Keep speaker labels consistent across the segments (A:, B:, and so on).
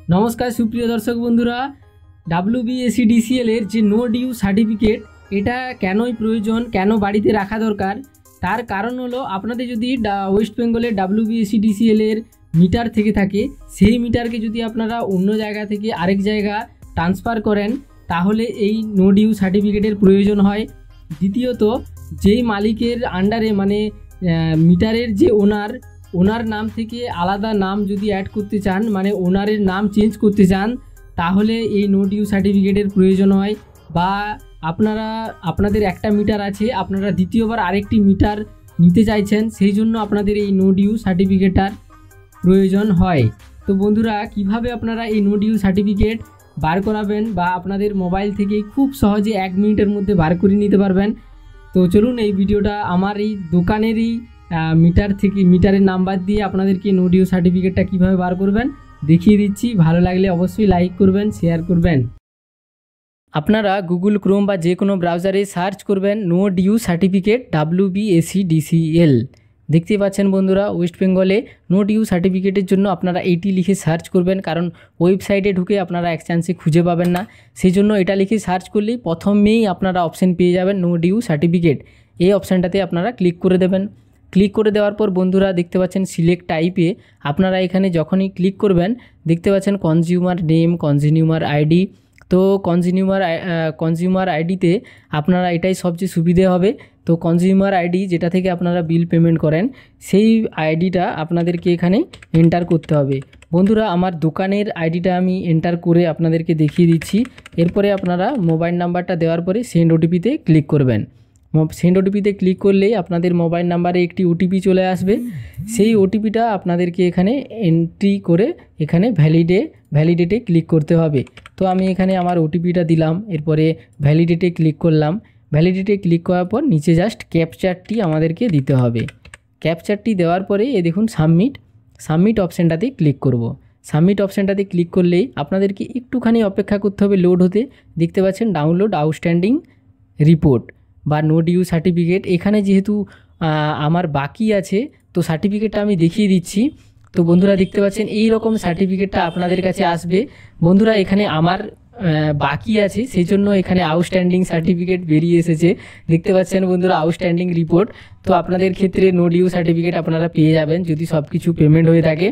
A: नमस्कार सुप्रिय दर्शक बंधुरा WBSEDCL एर जे नो डिউ सार्टिफिकेट এটা কেনই প্রয়োজন কেন বাড়িতে রাখা দরকার তার কারণ হলো আপনাদের যদি ওয়েস্ট বেঙ্গলের WBSEDCL এর মিটার থেকে থাকে সেই মিটারকে যদি আপনারা অন্য জায়গা থেকে আরেক জায়গা ট্রান্সফার করেন তাহলে এই নো ডিউ সার্টিফিকেটের প্রয়োজন হয়। দ্বিতীয়ত যেই মালিকের আন্ডারে মানে মিটারের যে ওনার নাম থেকে আলাদা নাম যদি অ্যাড করতে চান মানে ওনারের নাম চেঞ্জ করতে চান তাহলে এই নো ডিউ সার্টিফিকেটের প্রয়োজন হয়। বা আপনাদের একটা মিটার আছে আপনারা দ্বিতীয়বার আরেকটি মিটার নিতে চাইছেন সেই জন্য আপনাদের এই নো ডিউ সার্টিফিকেটটার প্রয়োজন হয়। তো বন্ধুরা কিভাবে আপনারা এই নো ডিউ সার্টিফিকেট বার করাবেন বা আপনাদের মোবাইল থেকে খুব সহজে 1 মিনিটের মধ্যে বার করে নিতে পারবেন। তো চলুন এই ভিডিওটা আমার এই দোকানেরই মিটার থেকে মিটারের নাম্বার দিয়ে আপনাদেরকে নো ডিউ সার্টিফিকেটটা কীভাবে বার করবেন দেখিয়ে দিচ্ছি। ভালো লাগলে অবশ্যই লাইক করবেন, শেয়ার করবেন। আপনারা গুগল ক্রোম বা যে কোনো ব্রাউজারে সার্চ করবেন নো ডিউ সার্টিফিকেট WBSEDCL। দেখতে পাচ্ছেন বন্ধুরা ওয়েস্ট বেঙ্গলে নো ডিউ সার্টিফিকেটের জন্য আপনারা এইটি লিখে সার্চ করবেন, কারণ ওয়েবসাইটে ঢুকে আপনারা এক চান্সে খুঁজে পাবেন না। সেই জন্য এটা লিখে সার্চ করলেই প্রথমেই আপনারা অপশান পেয়ে যাবেন নো ডিউ সার্টিফিকেট। এই অপশানটাতে আপনারা ক্লিক করে দেবেন। ক্লিক করে দেওয়ার পর বন্ধুরা দেখতে পাচ্ছেন সিলেক্ট টাইপে আপনারা এখানে যখনই ক্লিক করবেন দেখতে পাচ্ছেন কনজিউমার নেম, কনজিউমার আইডি। তো কনজিউমার আইডিতে আপনারা এটাই সবচেয়ে সুবিধে হবে। তো কনজিউমার আইডি যেটা থেকে আপনারা বিল পেমেন্ট করেন সেই আইডিটা আপনাদেরকে এখানে এন্টার করতে হবে। বন্ধুরা আমার দোকানের আইডিটা আমি এন্টার করে আপনাদেরকে দেখিয়ে দিচ্ছি। এরপরে আপনারা মোবাইল নাম্বারটা দেওয়ার পরে সেন্ড ওটিপিতে ক্লিক করবেন। সেন্ড ওটিপিতে ক্লিক করলেই আপনাদের মোবাইল নাম্বারে একটি ওটিপি চলে আসবে। সেই ওটিপিটা আপনাদেরকে এখানে এন্ট্রি করে এখানে ভ্যালিডেটে ক্লিক করতে হবে। তো আমি এখানে আমার ওটিপিটা দিলাম, এরপরে ভ্যালিডেটে ক্লিক করলাম। ভ্যালিডেটে ক্লিক করার পর নিচে জাস্ট ক্যাপচারটি আমাদেরকে দিতে হবে। ক্যাপচারটি দেওয়ার পরে এ দেখুন সাবমিট অপশানটাতে ক্লিক করব। সাবমিট অপশানটাতে ক্লিক করলেই আপনাদেরকে একটুখানি অপেক্ষা করতে হবে লোড হতে। দেখতে পাচ্ছেন ডাউনলোড আউটস্ট্যান্ডিং রিপোর্ট বা নো ডিউ সার্টিফিকেট। এখানে যেহেতু আমার বাকি আছে তো সার্টিফিকেটটা আমি দেখিয়ে দিচ্ছি। তো বন্ধুরা দেখতে পাচ্ছেন এই রকম সার্টিফিকেটটা আপনাদের কাছে আসবে। বন্ধুরা এখানে আমার বাকি আছে সেই জন্য এখানে আউটস্ট্যান্ডিং সার্টিফিকেট বেরিয়ে এসেছে। দেখতে পাচ্ছেন বন্ধুরা আউটস্ট্যান্ডিং রিপোর্ট। তো আপনাদের ক্ষেত্রে নো ডিউ সার্টিফিকেট আপনারা পেয়ে যাবেন যদি সব কিছু পেমেন্ট হয়ে থাকে।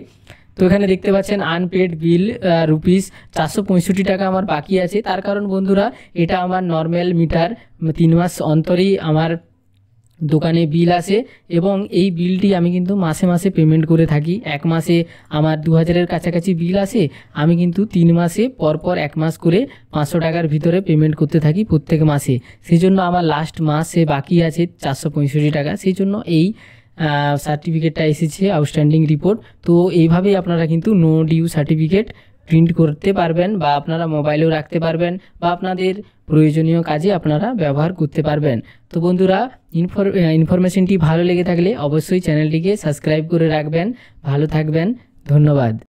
A: তো এখানে দেখতে পাচ্ছেন আনপেড বিল রুপিস 465 টাকা আমার বাকি আছে। তার কারণ বন্ধুরা এটা আমার নর্মাল মিটার 3 মাস অন্তরেই আমার দোকানে বিল আসে এবং এই বিলটি আমি কিন্তু মাসে মাসে পেমেন্ট করে থাকি। 1 মাসে আমার 2000-এর কাছাকাছি বিল আসে, আমি কিন্তু 3 মাসে পরপর 1 মাস করে 500 টাকার ভিতরে পেমেন্ট করতে থাকি প্রত্যেক মাসে। সেই জন্য আমার লাস্ট মাসে বাকি আছে 465 টাকা। সেই জন্য এই সার্টিফিকেটটা এসেছে আউটস্ট্যান্ডিং রিপোর্ট। তো এইভাবেই আপনারা কিন্তু নো ডিউ সার্টিফিকেট প্রিন্ট করতে পারবেন বা আপনারা মোবাইলেও রাখতে পারবেন বা আপনাদের প্রয়োজনীয় কাজে আপনারা ব্যবহার করতে পারবেন। তো বন্ধুরা ইনফরমেশনটি ভালো লেগে থাকলে অবশ্যই চ্যানেলটিকে সাবস্ক্রাইব করে রাখবেন। ভালো থাকবেন, ধন্যবাদ।